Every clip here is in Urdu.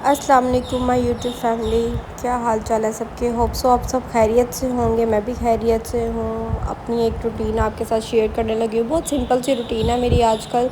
السلام علیکم مائی یوٹیوب فیملی، کیا حال چال ہے سب کے؟ ہوپ سو آپ سب خیریت سے ہوں گے، میں بھی خیریت سے ہوں۔ اپنی ایک روٹین آپ کے ساتھ شیئر کرنے لگی ہوں، بہت سمپل سی روٹین ہے میری آج کل۔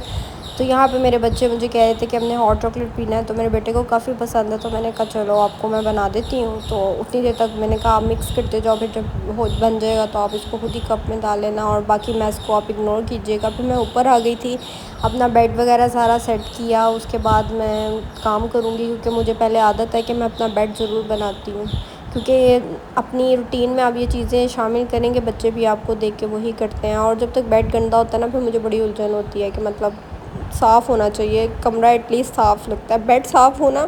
تو یہاں پہ میرے بچے مجھے کہہ رہے تھے کہ ہم نے ہاٹ چاکلیٹ پینا ہے، تو میرے بیٹے کو کافی پسند ہے، تو میں نے کہا چلو آپ کو میں بنا دیتی ہوں۔ تو اتنی دیر تک میں نے کہا آپ مکس کرتے جاؤ، پھر جب بن جائے گا تو آپ اس کو خود ہی کپ میں ڈال لینا، اور باقی میس کو آپ اگنور کیجیے گا۔ پھر میں اوپر آ گئی تھی، اپنا بیڈ وغیرہ سارا سیٹ کیا، اس کے بعد میں کام کروں گی، کیونکہ مجھے پہلے عادت ہے کہ میں اپنا بیڈ ضرور بناتی ہوں، کیونکہ اپنی روٹین میں آپ یہ چیزیں شامل کریں گے، بچے بھی آپ کو دیکھ کے وہی کرتے ہیں۔ اور جب تک بیڈ گندا ہوتا ہے نا، پھر مجھے بڑی الجھن ہوتی ہے کہ مطلب صاف ہونا چاہیے کمرہ، ایٹ لیسٹ صاف لگتا ہے، بیڈ صاف ہونا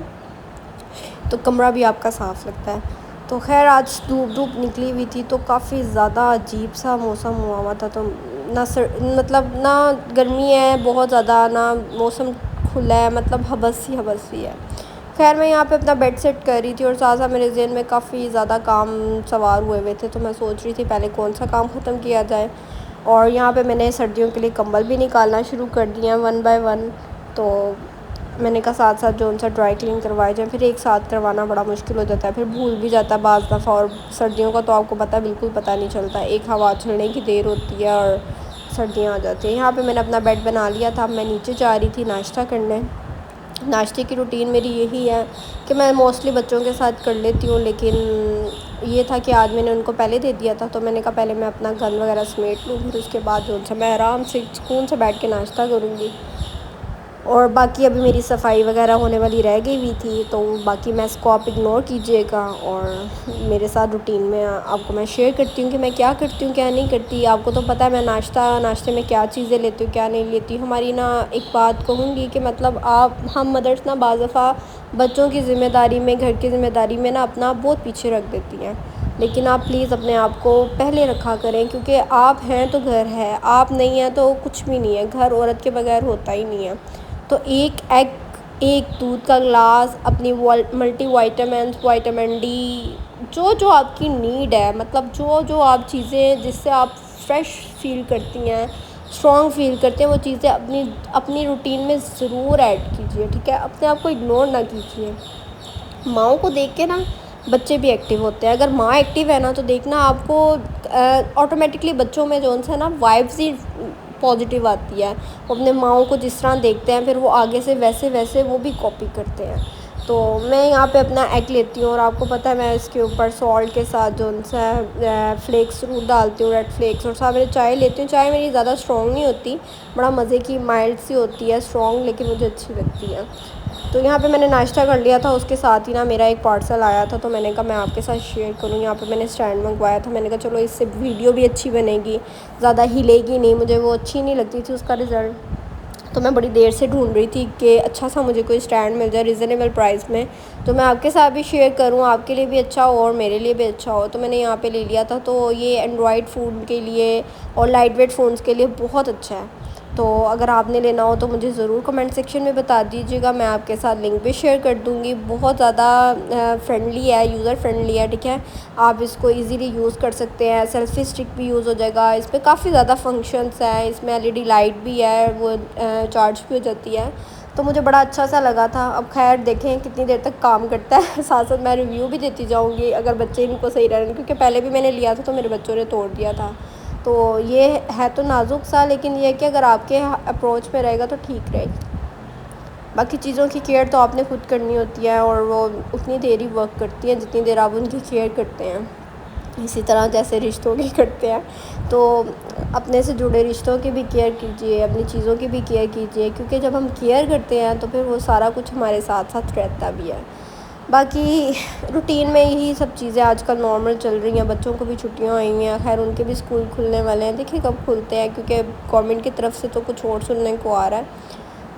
تو کمرہ بھی آپ کا صاف لگتا ہے۔ تو خیر آج دھوپ نکلی ہوئی تھی، تو کافی زیادہ عجیب سا موسم ہوا تھا، تو مطلب نہ گرمی ہے بہت زیادہ، نہ موسم کھلا ہے، مطلب ہبس سی ہے۔ خیر میں یہاں پہ اپنا بیڈ سیٹ کر رہی تھی، اور ساتھ ساتھ میرے ذہن میں کافی زیادہ کام سوار ہوئے تھے، تو میں سوچ رہی تھی پہلے کون سا کام ختم کیا جائے۔ اور یہاں پہ میں نے سردیوں کے لیے کمبل بھی نکالنا شروع کر دیے ہیں 1 بائی 1، تو میں نے کہا ساتھ ساتھ جو ان سے ڈرائی کلین کروائے جائیں، پھر ایک ساتھ کروانا بڑا مشکل ہو جاتا ہے، پھر بھول بھی جاتا ہے بعض دفعہ، اور سردیوں کا تو آپ کو پتہ بالکل پتہ نہیں چلتا، ایک ہوا چلنے کی دیر ہوتی ہے اور سردیاں آ جاتی ہیں۔ یہاں پہ میں نے اپنا بیڈ بنا لیا تھا، اب میں نیچے جا رہی تھی ناشتہ کرنے۔ ناشتے کی روٹین میری یہی ہے کہ میں موسٹلی بچوں کے ساتھ کر لیتی ہوں، لیکن یہ تھا کہ آج میں نے ان کو پہلے دے دیا تھا، تو میں نے کہا پہلے میں اپنا گن وغیرہ سمیٹ لوں، پھر اس کے بعد جو ان سے میں آرام سے سکون سے بیٹھ کے ناشتہ کروں گی۔ اور باقی ابھی میری صفائی وغیرہ ہونے والی رہ گئی ہوئی تھی، تو باقی میں اس کو آپ اگنور کیجیے گا، اور میرے ساتھ روٹین میں آپ کو میں شیئر کرتی ہوں کہ میں کیا کرتی ہوں کیا نہیں کرتی۔ آپ کو تو پتہ ہے میں ناشتے میں کیا چیزیں لیتی ہوں کیا نہیں لیتی۔ ہماری نا ایک بات کہوں گی کہ مطلب ہم مدرس نا بعض دفعہ بچوں کی ذمہ داری میں، گھر کی ذمہ داری میں نا اپنا بہت پیچھے رکھ دیتی ہیں، لیکن آپ پلیز اپنے آپ کو پہلے رکھا کریں، کیونکہ آپ ہیں تو گھر ہے، آپ نہیں ہیں تو کچھ بھی نہیں ہے، گھر عورت کے بغیر ہوتا ہی نہیں ہے۔ تو ایک ایگ، ایک دودھ کا گلاس، اپنی ملٹی وائٹامنس، وائٹامن ڈی، جو آپ کی نیڈ ہے، مطلب جو آپ چیزیں جس سے آپ فریش فیل کرتی ہیں، اسٹرانگ فیل کرتے ہیں، وہ چیزیں اپنی روٹین میں ضرور ایڈ کیجیے، ٹھیک ہے؟ اپنے آپ کو اگنور نہ کیجیے۔ ماؤں کو دیکھ کے نا بچے بھی ایکٹیو ہوتے ہیں، اگر ماں ایکٹیو ہے نا تو دیکھنا آپ کو آٹومیٹکلی بچوں میں جو ہے نا وائبز ہی پازیٹیو آتی ہے، وہ اپنے ماؤں کو جس طرح دیکھتے ہیں پھر وہ آگے سے ویسے وہ بھی کاپی کرتے ہیں۔ تو میں یہاں پہ اپنا ایگ لیتی ہوں، اور آپ کو پتہ ہے میں اس کے اوپر سالٹ کے ساتھ جو سا فلیکس ڈالتی ہوں، ریڈ فلیکس، اور ساتھ میں چائے لیتی ہوں۔ چائے میری زیادہ اسٹرانگ نہیں ہوتی، بڑا مزے کی مائلڈ سی ہوتی ہے، اسٹرانگ لیکن مجھے اچھی لگتی ہے۔ تو یہاں پہ میں نے ناشتہ کر لیا تھا، اس کے ساتھ ہی نا میرا ایک پارسل آیا تھا، تو میں نے کہا میں آپ کے ساتھ شیئر کروں۔ یہاں پہ میں نے اسٹینڈ منگوایا تھا، میں نے کہا چلو اس سے ویڈیو بھی اچھی بنے گی، زیادہ ہلے گی نہیں، مجھے وہ اچھی نہیں لگتی تھی اس کا رزلٹ، تو میں بڑی دیر سے ڈھونڈ رہی تھی کہ اچھا سا مجھے کوئی اسٹینڈ مل جائے ریزنیبل پرائس میں، تو میں آپ کے ساتھ بھی شیئر کروں، آپ کے لیے بھی اچھا ہو اور میرے لیے بھی اچھا ہو۔ تو میں نے یہاں پہ لے لیا تھا، تو یہ اینڈرائڈ فون کے لیے اور لائٹ ویٹ فونز کے لیے بہت اچھا ہے۔ تو اگر آپ نے لینا ہو تو مجھے ضرور کمنٹ سیکشن میں بتا دیجیے گا، میں آپ کے ساتھ لنک بھی شیئر کر دوں گی۔ بہت زیادہ فرینڈلی ہے، یوزر فرینڈلی ہے، ٹھیک ہے؟ آپ اس کو ایزیلی یوز کر سکتے ہیں، سیلفی اسٹک بھی یوز ہو جائے گا، اس پہ کافی زیادہ فنکشنس ہیں، اس میں LED لائٹ بھی ہے، وہ چارج بھی ہو جاتی ہے، تو مجھے بڑا اچھا سا لگا تھا۔ اب خیر دیکھیں کتنی دیر تک کام کرتا ہے، ساتھ ساتھ میں ریویو بھی دیتی جاؤں گی اگر بچے ان کو صحیح رہے، کیونکہ پہلے بھی میں نے لیا تھا تو میرے بچوں نے توڑ دیا تھا۔ تو یہ ہے تو نازک سا، لیکن یہ ہے کہ اگر آپ کے اپروچ پہ رہے گا تو ٹھیک رہے گا۔ باقی چیزوں کی کیئر تو آپ نے خود کرنی ہوتی ہے، اور وہ اتنی دیر ہی ورک کرتی ہیں جتنی دیر آپ ان کی کیئر کرتے ہیں، اسی طرح جیسے رشتوں کی کرتے ہیں۔ تو اپنے سے جڑے رشتوں کی بھی کیئر کیجیے، اپنی چیزوں کی بھی کیئر کیجیے، کیونکہ جب ہم کیئر کرتے ہیں تو پھر وہ سارا کچھ ہمارے ساتھ ساتھ رہتا بھی ہے۔ باقی روٹین میں یہی سب چیزیں آج کل نارمل چل رہی ہیں، بچوں کو بھی چھٹیاں ہوئی ہیں، خیر ان کے بھی اسکول کھلنے والے ہیں، دیکھیں کب کھلتے ہیں، کیونکہ گورنمنٹ کی طرف سے تو کچھ اور سننے کو آ رہا ہے۔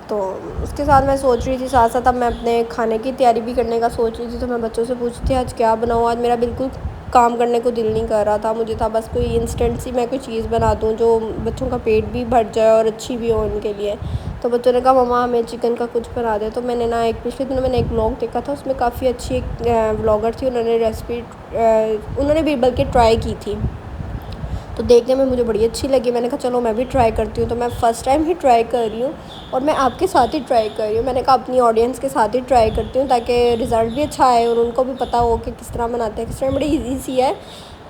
تو اس کے ساتھ میں سوچ رہی تھی، ساتھ ساتھ اب میں اپنے کھانے کی تیاری بھی کرنے کا سوچ رہی تھی، تو میں بچوں سے پوچھتی تھی آج کیا بناؤں، آج میرا بالکل کام کرنے کو دل نہیں کر رہا تھا، مجھے تھا بس کوئی انسٹنٹ سی میں کوئی چیز بنا دوں جو بچوں کا پیٹ بھی بھر جائے اور اچھی بھی ہو ان کے لیے۔ تو بچوں نے کہا مما ہمیں چکن کا کچھ بنا دے، تو میں نے نا ایک پچھلے دنوں میں نے ایک ولاگ دیکھا تھا، اس میں کافی اچھی ایک ولاگر تھی، انہوں نے ریسیپی انہوں نے بھی بلکہ ٹرائی کی تھی، تو دیکھنے میں مجھے بڑی اچھی لگی. میں نے کہا چلو میں بھی ٹرائی کرتی ہوں. تو میں فرسٹ ٹائم ہی ٹرائی کر رہی ہوں اور میں آپ کے ساتھ ہی ٹرائی کر رہی ہوں. میں نے کہا اپنی آڈینس کے ساتھ ہی ٹرائی کرتی ہوں تاکہ رزلٹ بھی اچھا آئے اور ان کو بھی پتہ ہو کہ کس طرح بناتے ہیں, کس طرح. بڑی ایزی سی ہے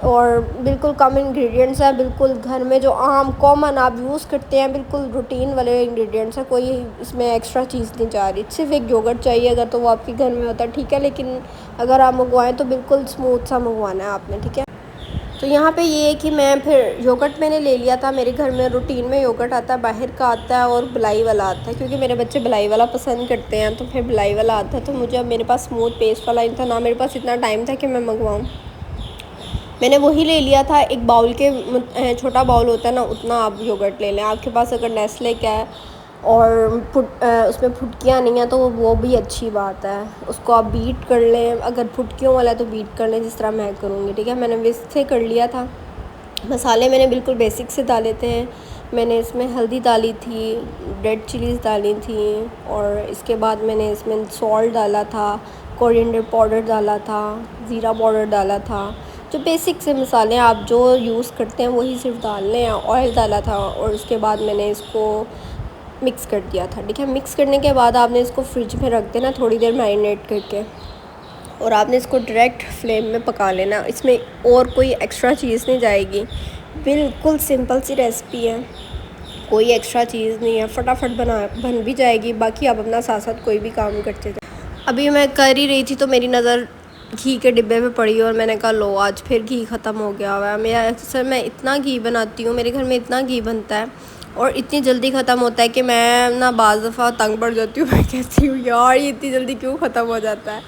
اور بالکل کم انگریڈینٹس ہیں, بالکل گھر میں جو عام کامن آپ یوز کرتے ہیں, بالکل روٹین والے انگریڈینٹس ہیں. کوئی اس میں ایکسٹرا چیز نہیں جا رہی. صرف ایک یوگرٹ چاہیے اگر تو وہ آپ کے گھر میں ہوتا ہے ٹھیک ہے, لیکن اگر آپ منگوائیں تو بالکل اسموتھ سا منگوانا ہے آپ نے, ٹھیک ہے. تو یہاں پہ یہ ہے کہ میں پھر یوگرٹ میں نے لے لیا تھا. میرے گھر میں روٹین میں یوگرٹ آتا ہے, باہر کا آتا ہے اور بلائی والا آتا ہے, کیونکہ میرے بچے بلائی والا پسند کرتے ہیں. تو پھر بلائی والا آتا ہے. تو مجھے اب میرے پاس اسموتھ پیسٹ والا نہیں تھا, نہ میرے پاس اتنا ٹائم تھا کہ میں منگواؤں. میں نے وہی لے لیا تھا. ایک باؤل کے چھوٹا باؤل ہوتا ہے نا, اتنا آپ یوگرٹ لے لیں. آپ کے پاس اگر نیسلے کا ہے اور اس میں پھٹکیاں نہیں ہیں تو وہ بھی اچھی بات ہے. اس کو آپ بیٹ کر لیں, اگر پھٹکیوں والا ہے تو بیٹ کر لیں جس طرح میں کروں گی, ٹھیک ہے. میں نے وسک سے کر لیا تھا. مسالے میں نے بالکل بیسک سے ڈالے تھے. میں نے اس میں ہلدی ڈالی تھی, ریڈ چلیز ڈالی تھیں, اور اس کے بعد میں نے اس میں سالٹ ڈالا تھا, کورینڈر پاؤڈر ڈالا تھا, زیرہ پاؤڈر ڈالا تھا. جو بیسک سے مسالے آپ جو یوز کرتے ہیں وہی صرف ڈالنے ہیں. آئل ڈالا تھا اور اس کے بعد میں نے اس کو مکس کر دیا تھا, ٹھیک ہے. مکس کرنے کے بعد آپ نے اس کو فریج میں رکھ دینا تھوڑی دیر میرینیٹ کر کے, اور آپ نے اس کو ڈائریکٹ فلیم میں پکا لینا. اس میں اور کوئی ایکسٹرا چیز نہیں جائے گی. بالکل سمپل سی ریسپی ہے, کوئی ایکسٹرا چیز نہیں ہے, فٹافٹ بن بھی جائے گی. باقی آپ اپنا ساتھ ساتھ کوئی بھی کام کرتے تھے. ابھی میں کر ہی رہی تھی تو میری نظر گھی کے ڈبے پہ پڑی اور میں نے کہا لو آج پھر گھی ختم ہو گیا ہوا ہے. میرا اکثر میں اتنا گھی بناتی ہوں, میرے گھر میں اتنا گھی بنتا ہے اور اتنی جلدی ختم ہوتا ہے کہ میں نا بعض دفعہ تنگ پڑ جاتی ہوں. میں کہتی ہوں یار یہ اتنی جلدی کیوں ختم ہو جاتا ہے.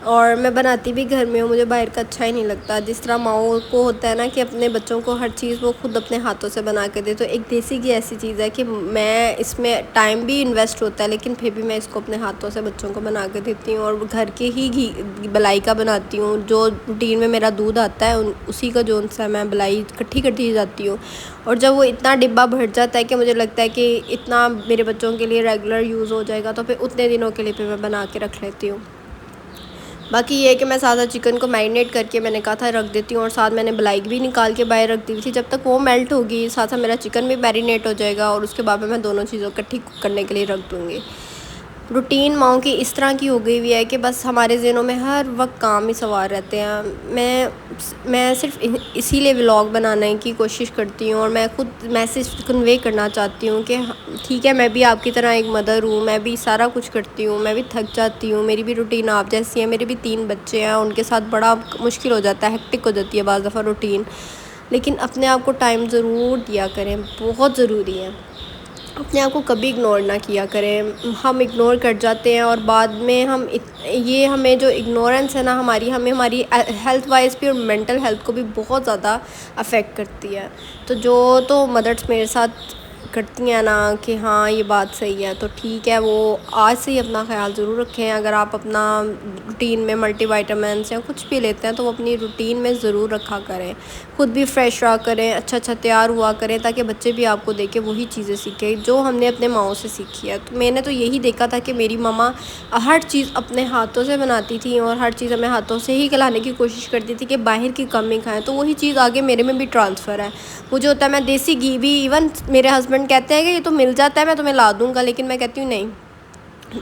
اور میں بناتی بھی گھر میں ہوں, مجھے باہر کا اچھا ہی نہیں لگتا. جس طرح ماؤں کو ہوتا ہے نا کہ اپنے بچوں کو ہر چیز وہ خود اپنے ہاتھوں سے بنا کے دے, تو ایک دیسی گھی ایسی چیز ہے کہ میں اس میں ٹائم بھی انویسٹ ہوتا ہے لیکن پھر بھی میں اس کو اپنے ہاتھوں سے بچوں کو بنا کے دیتی ہوں. اور گھر کے ہی گھی بلائی کا بناتی ہوں. جو روٹین میں میرا دودھ آتا ہے اسی کا جو سا میں بلائی اکٹھی کرتی جاتی ہوں. اور جب وہ اتنا ڈبہ بھر جاتا ہے کہ مجھے لگتا ہے کہ اتنا میرے بچوں کے لیے ریگولر یوز ہو جائے گا, تو پھر اتنے دنوں کے لیے پھر میں بنا کے رکھ لیتی ہوں. باقی یہ ہے کہ میں سادہ چکن کو میرینیٹ کر کے میں نے کہا تھا رکھ دیتی ہوں, اور ساتھ میں نے بلائی بھی نکال کے باہر رکھ دی تھی. جب تک وہ میلٹ ہوگی ساتھ ساتھ میرا چکن بھی میرینیٹ ہو جائے گا, اور اس کے بعد میں دونوں چیزوں اکٹھی کوک کرنے کے لیے رکھ دوں گی. روٹین ماؤں کی اس طرح کی ہو گئی ہوئی ہے کہ بس ہمارے ذہنوں میں ہر وقت کام ہی سوار رہتے ہیں. میں صرف اسی لیے ولاگ بنانے کی کوشش کرتی ہوں, اور میں خود میسیج کنوے کرنا چاہتی ہوں کہ ٹھیک ہے میں بھی آپ کی طرح ایک مدر ہوں, میں بھی سارا کچھ کرتی ہوں, میں بھی تھک جاتی ہوں, میری بھی روٹین آپ جیسی ہے. میرے بھی 3 بچے ہیں, ان کے ساتھ بڑا مشکل ہو جاتا ہے, ہیکٹک ہو جاتی ہے بعض دفعہ روٹین. لیکن اپنے آپ کو ٹائم ضرور دیا کریں, بہت ضروری ہے. اپنے آپ کو کبھی اگنور نہ کیا کریں. ہم اگنور کر جاتے ہیں اور بعد میں یہ ہمیں جو اگنورنس ہے نا ہماری ہیلتھ وائز بھی اور مینٹل ہیلتھ کو بھی بہت زیادہ افیکٹ کرتی ہے. تو مدرس میرے ساتھ کرتی ہیں نا کہ ہاں یہ بات صحیح ہے, تو ٹھیک ہے وہ آج سے ہی اپنا خیال ضرور رکھیں. اگر آپ اپنا روٹین میں ملٹی وائٹامنس یا کچھ بھی لیتے ہیں تو وہ اپنی روٹین میں ضرور رکھا کریں. خود بھی فریش رہا کریں, اچھا تیار ہوا کریں, تاکہ بچے بھی آپ کو دیکھ کے وہی چیزیں سیکھیں جو ہم نے اپنے ماؤں سے سیکھی ہے. تو میں نے تو یہی دیکھا تھا کہ میری ماما ہر چیز اپنے ہاتھوں سے بناتی تھیں اور ہر چیز ہمیں ہاتھوں سے ہی کھلانے کی کوشش کرتی تھی کہ باہر کی کم ہی کھائیں. تو وہی چیز آگے میرے میں بھی ٹرانسفر ہے. مجھے ہوتا ہے میں دیسی گھی بھی, ایون میرے ہسبینڈ کہتے ہیں کہ یہ تو مل جاتا ہے میں تمہیں لا دوں گا, لیکن میں کہتی ہوں نہیں,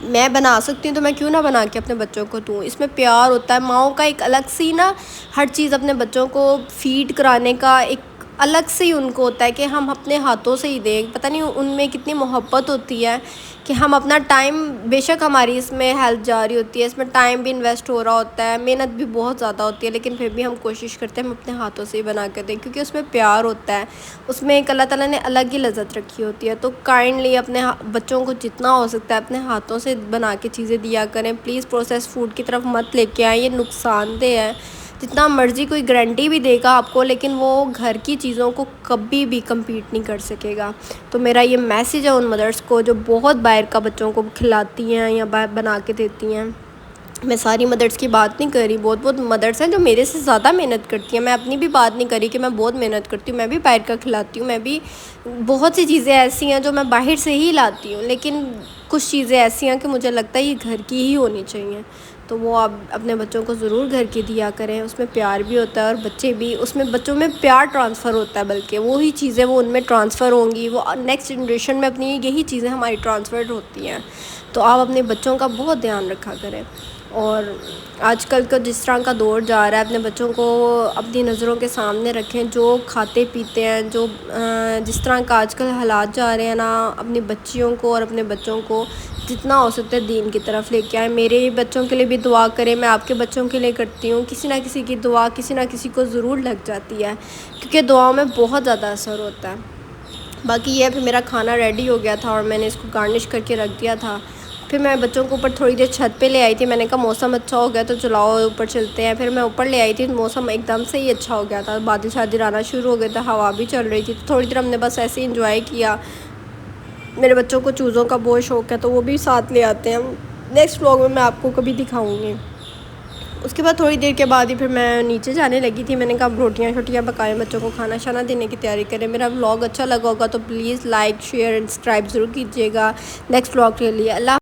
میں بنا سکتی ہوں تو میں کیوں نہ بنا کے اپنے بچوں کو دوں. اس میں پیار ہوتا ہے ماؤں کا, ایک الگ سی نا ہر چیز اپنے بچوں کو فیڈ کرانے کا ایک الگ سے ہی ان کو ہوتا ہے کہ ہم اپنے ہاتھوں سے ہی دیں. پتہ نہیں ان میں کتنی محبت ہوتی ہے کہ ہم اپنا ٹائم, بے شک ہماری اس میں ہیلتھ جا رہی ہوتی ہے, اس میں ٹائم بھی انویسٹ ہو رہا ہوتا ہے, محنت بھی بہت زیادہ ہوتی ہے, لیکن پھر بھی ہم کوشش کرتے ہیں ہم اپنے ہاتھوں سے ہی بنا کے دیں, کیونکہ اس میں پیار ہوتا ہے, اس میں ایک اللہ تعالیٰ نے الگ ہی لذت رکھی ہوتی ہے. تو کائنڈلی اپنے بچوں کو جتنا ہو سکتا ہے اپنے ہاتھوں سے بنا کے چیزیں دیا کریں. پلیز پروسیس فوڈ کی طرف مت لے کے آئیں, یہ نقصان دہ ہے. جتنا مرضی کوئی گارنٹی بھی دے گا آپ کو, لیکن وہ گھر کی چیزوں کو کبھی بھی کمپیٹ نہیں کر سکے گا. تو میرا یہ میسیج ہے ان مدرس کو جو بہت باہر کا بچوں کو کھلاتی ہیں یا بنا کے دیتی ہیں. میں ساری مدرس کی بات نہیں کر رہی, بہت مدرس ہیں جو میرے سے زیادہ محنت کرتی ہیں. میں اپنی بھی بات نہیں کری کہ میں بہت محنت کرتی ہوں, میں بھی باہر کا کھلاتی ہوں, میں بھی بہت سی چیزیں ایسی ہیں جو میں باہر سے ہی لاتی ہوں, لیکن کچھ چیزیں ایسی ہیں کہ مجھے لگتا ہے یہ گھر کی ہی ہونی چاہیے، تو وہ آپ اپنے بچوں کو ضرور گھر کی دیا کریں، اس میں پیار بھی ہوتا ہے اور بچے بھی اس میں بچوں میں پیار ٹرانسفر ہوتا ہے، بلکہ وہی چیزیں وہ ان میں ٹرانسفر ہوں گی، وہ نیکسٹ جنریشن میں اپنی یہی چیزیں ہماری ٹرانسفر ہوتی ہیں، تو آپ اپنے بچوں کا بہت دھیان رکھا کریں۔ اور آج کل کا جس طرح کا دور جا رہا ہے، اپنے بچوں کو اپنی نظروں کے سامنے رکھیں، جو کھاتے پیتے ہیں، جو جس طرح کا آج کل حالات جا رہے ہیں نا، اپنی بچیوں کو اور اپنے بچوں کو جتنا ہو سکتا ہے دین کی طرف لے کے آئیں۔ میرے بچوں کے لیے بھی دعا کریں، میں آپ کے بچوں کے لیے کرتی ہوں، کسی نہ کسی کی دعا کسی نہ کسی کو ضرور لگ جاتی ہے، کیونکہ دعاؤں میں بہت زیادہ اثر ہوتا ہے۔ باقی یہ ہے، پھر میرا کھانا ریڈی ہو گیا تھا اور میں نے اس کو گارنش کر کے رکھ دیا تھا، پھر میں بچوں کو اوپر تھوڑی دیر چھت پہ لے آئی تھی، میں نے کہا موسم اچھا ہو گیا تو چلاؤ اوپر چلتے ہیں، پھر میں اوپر لے آئی تھی، موسم ایک دم سے ہی اچھا ہو گیا تھا، بادل شادل آنا شروع ہو گئے تھا، ہوا بھی چل رہی تھی، تو تھوڑی دیر ہم نے بس ایسے ہی انجوائے کیا۔ میرے بچوں کو چوزوں کا بہت شوق ہے تو وہ بھی ساتھ لے آتے ہیں، نیکسٹ ولاگ میں آپ کو کبھی دکھاؤں گی۔ اس کے بعد تھوڑی دیر کے بعد ہی پھر میں نیچے جانے لگی تھی، میں نے کہا اب روٹیاں شوٹیاں پکائیں، بچوں کو کھانا شانا دینے کی تیاری کریں۔ میرا ولاگ اچھا لگا ہوگا تو please like share and subscribe ضرور کیجیے گا۔ نیکسٹ ولاگ کے لیے اللہ